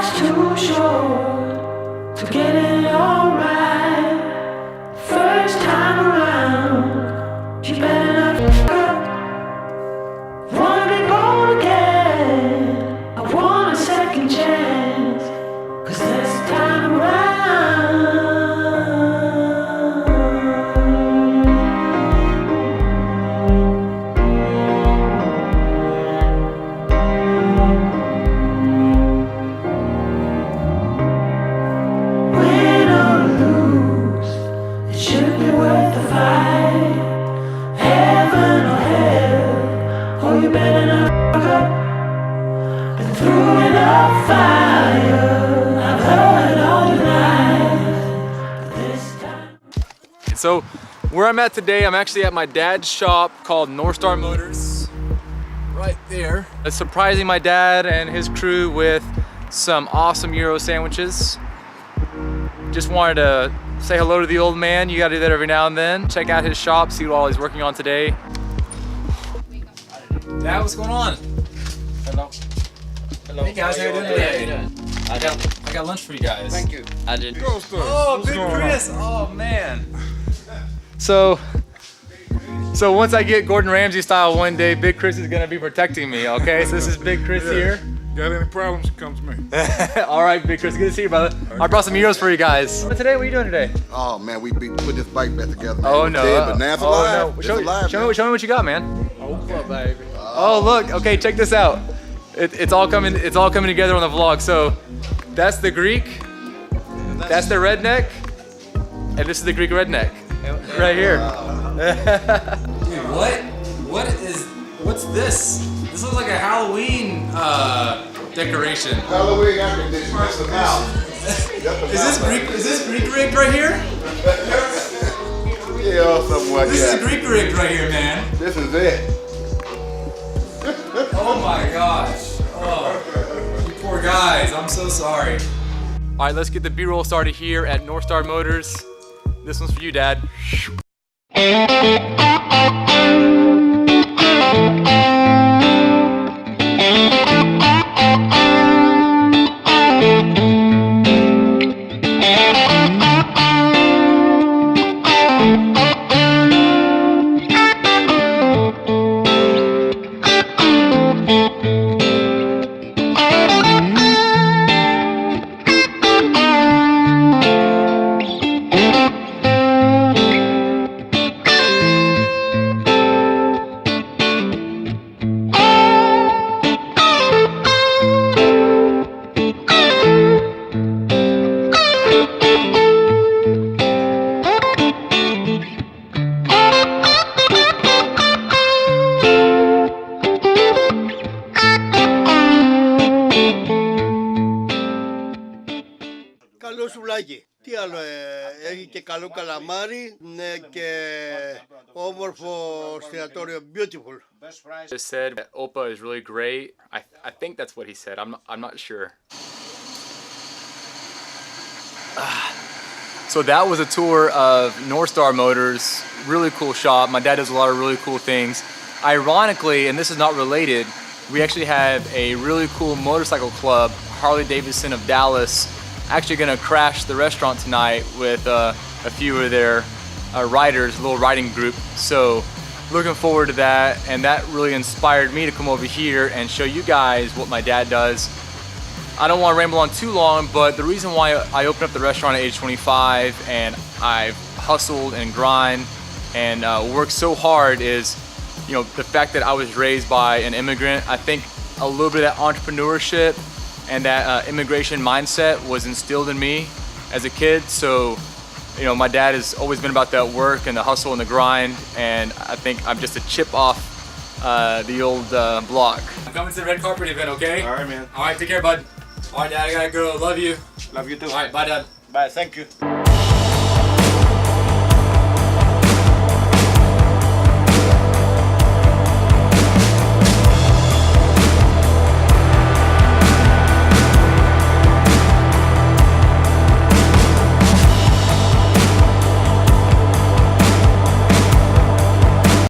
life's too short to get it all right. First time around, you better not f*** up. Wanna be born again, I want a second chance, 'cause this time around. Win or lose, it should be worth the fight. Heaven or hell, oh you better not f*** up. Been through enough fire, I've heard all your lies, but this time. So where I'm at today, I'm actually at my dad's shop called North Star Motors, right there. It's surprising my dad and his crew with some awesome Euro sandwiches. Just wanted to say hello to the old man. You gotta do that every now and then. Check out his shop, see what all he's working on today. Dad, what's going on? Hello. Hello. Hey guys, how you doing today? I got lunch for you guys. Thank you. I did. Kostas. Oh, Big Chris! Oh man. So once I get Gordon Ramsay style one day, Big Chris is gonna be protecting me. Okay, so this is Big Chris here. Got any problems? Come to me. All right, Big Chris, good to see you, brother. I brought some Euros for you guys. Today, what are you doing today? Oh man, we put this bike back together. Man. Oh no! Dead, but now it's alive. No. It's Show alive, me what you got, man. Opa, baby. Oh look, okay, check this out. It's all coming together on the vlog. So that's the Greek, that's the redneck, and this is the Greek redneck right here. Dude, what's this? This looks like a Halloween decoration. Halloween air conditioning. That's the mouth. Is this Greek rig right here? Yeah, something like This that. is the Greek rig right here, man. This is it. Oh my gosh. Oh, you poor guys. I'm so sorry. All right, let's get the B-roll started here at North Star Motors. This one's for you, Dad. Καλό σουβλάκι. Τι άλλο έχει και καλό καλαμάρι, ναι, και όμορφο εστιατόριο, beautiful. Just said that Opa is really great. I think that's what he said. I'm not sure. So that was a tour of North Star Motors. Really cool shop. My dad does a lot of really cool things. Ironically, and this is not related, we actually have a really cool motorcycle club, Harley Davidson of Dallas, actually gonna crash the restaurant tonight with a few of their riders, a little riding group. So looking forward to that, and that really inspired me to come over here and show you guys what my dad does. I don't want to ramble on too long, but the reason why I opened up the restaurant at age 25 and I've hustled and grind and worked so hard is, you know, the fact that I was raised by an immigrant. I think a little bit of that entrepreneurship and that immigration mindset was instilled in me as a kid. So, you know, my dad has always been about that work and the hustle and the grind, and I think I'm just a chip off the old block. I'm coming to the red carpet event, okay? All right, man. All right, take care, bud. All right, Dad, I gotta go. Love you. Love you too. All right, bye, Dad. Bye, thank you.